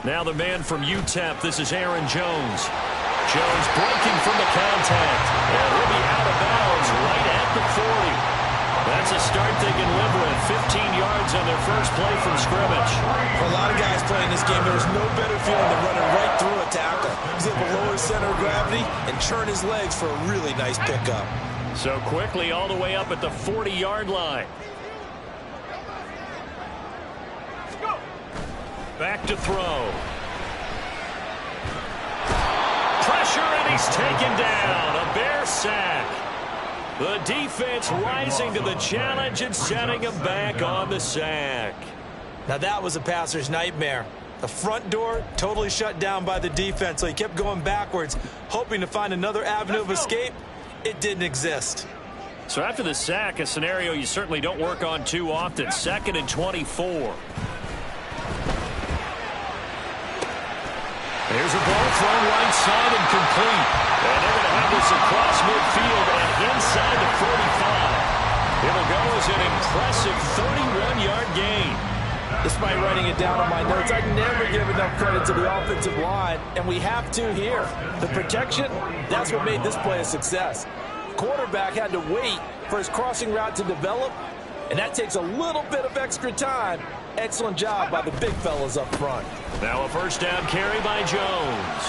Now the man from UTEP, this is Aaron Jones. Jones breaking from the contact. And he'll be out of bounds right at the 40. That's a start they can live with. 15 yards on their first play from scrimmage. For a lot of guys playing this game, there is no better feeling than running right through a tackle. He's able to lower his center of gravity and churn his legs for a really nice pickup. So quickly all the way up at the 40-yard line. Back to throw. Pressure, and he's taken down. A Bear sack. The defense rising to the challenge and setting him back on the sack. Now that was a passer's nightmare. The front door totally shut down by the defense, so he kept going backwards, hoping to find another avenue of escape. It didn't exist. So after the sack, a scenario you certainly don't work on too often. 2nd and 24. There's a ball thrown right side and complete. And they're going to have this across midfield and inside the 45. It'll go as an impressive 31-yard gain. Despite writing it down on my notes, I never give enough credit to the offensive line, and we have to here. The protection, that's what made this play a success. Quarterback had to wait for his crossing route to develop, and that takes a little bit of extra time. Excellent job by the big fellas up front. Now a first down carry by Jones.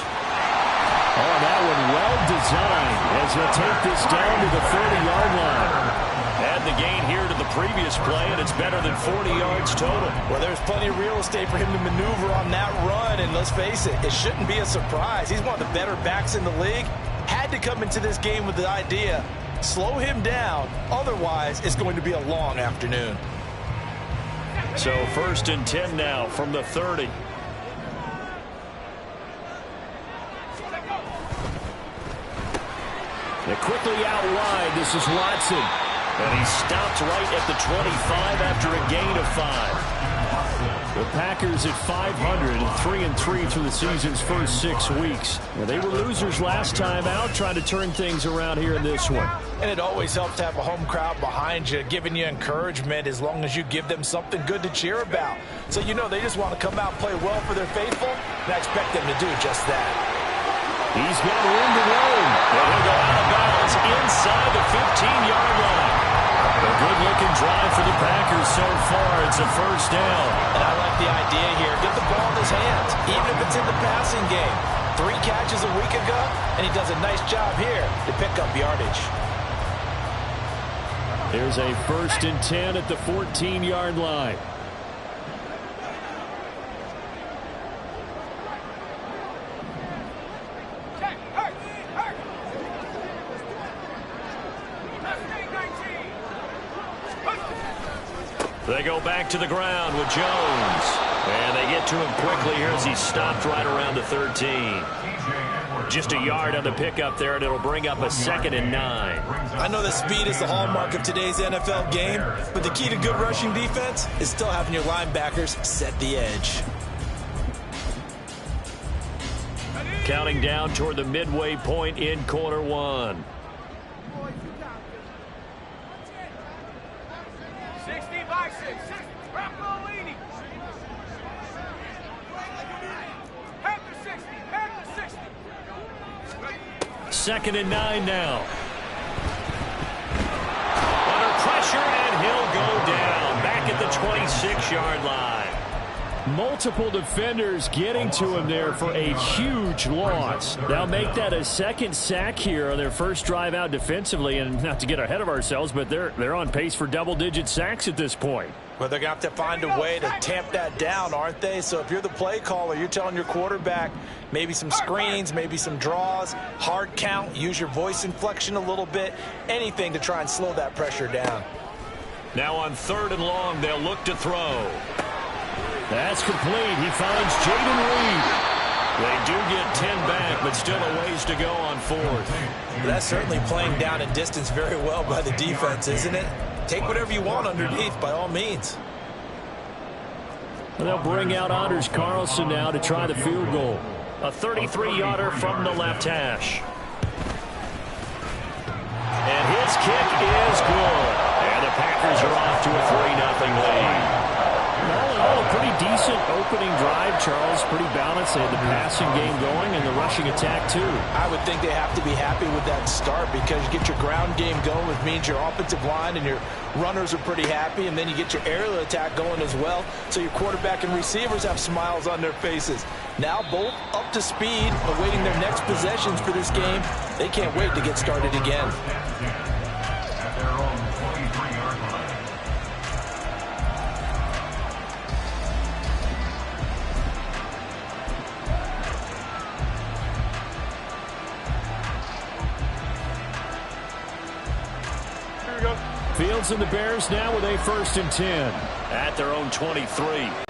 Oh, that one well designed as he'll take this down to the 30-yard line. Add the gain here to the previous play, and it's better than 40 yards total. Well, there's plenty of real estate for him to maneuver on that run, and let's face it, it shouldn't be a surprise. He's one of the better backs in the league. Had to come into this game with the idea, slow him down, otherwise it's going to be a long afternoon. So 1st and 10 now from the 30. They're quickly out wide. This is Watson. And he stopped right at the 25 after a gain of 5. The Packers at 500 and 3-3 through the season's first 6 weeks. Well, they were losers last time out, trying to turn things around here in this one. And it always helps to have a home crowd behind you, giving you encouragement as long as you give them something good to cheer about. So you know they just want to come out and play well for their faithful, and I expect them to do just that. He's got room to roam. And he'll go out of bounds inside the 15-yard line. A good-looking drive for the Packers so far. It's a first down. And I like the idea here. Get the ball in his hands, even if it's in the passing game. 3 catches a week ago, and he does a nice job here to pick up yardage. There's a 1st and 10 at the 14-yard line. They go back to the ground with Jones. And they get to him quickly here as he stopped right around the 13. Just a yard on the pickup there, and it'll bring up a 2nd and 9. I know that speed is the hallmark of today's NFL game, but the key to good rushing defense is still having your linebackers set the edge. Counting down toward the midway point in quarter 1. 2nd and 9 now. Under pressure, and he'll go down back at the 26-yard line. Multiple defenders getting to him there for a huge loss. They'll make that a 2nd sack here on their first drive out defensively. And not to get ahead of ourselves, but they're on pace for double-digit sacks at this point. Well, they're going to have to find a way to tamp that down, aren't they? So if you're the play caller, you're telling your quarterback maybe some screens, maybe some draws, hard count, use your voice inflection a little bit, anything to try and slow that pressure down. Now on 3rd and long, they'll look to throw. That's complete. He finds Jaden Reed. They do get 10 back, but still a ways to go on 4th. That's certainly playing down and distance very well by the defense, isn't it? Take whatever you want underneath, by all means. They'll bring out Anders Carlson now to try the field goal. A 33-yarder from the left hash. And his kick is good. And the Packers are off to a 3-0 lead. All in all, a pretty decent decent opening drive, Charles. Pretty balanced. They had the passing game going and the rushing attack, too. I would think they have to be happy with that start because you get your ground game going, which means your offensive line and your runners are pretty happy, and then you get your aerial attack going as well, so your quarterback and receivers have smiles on their faces. Now both up to speed, awaiting their next possessions for this game. They can't wait to get started again. Fields and the Bears now with a 1st and 10 at their own 23.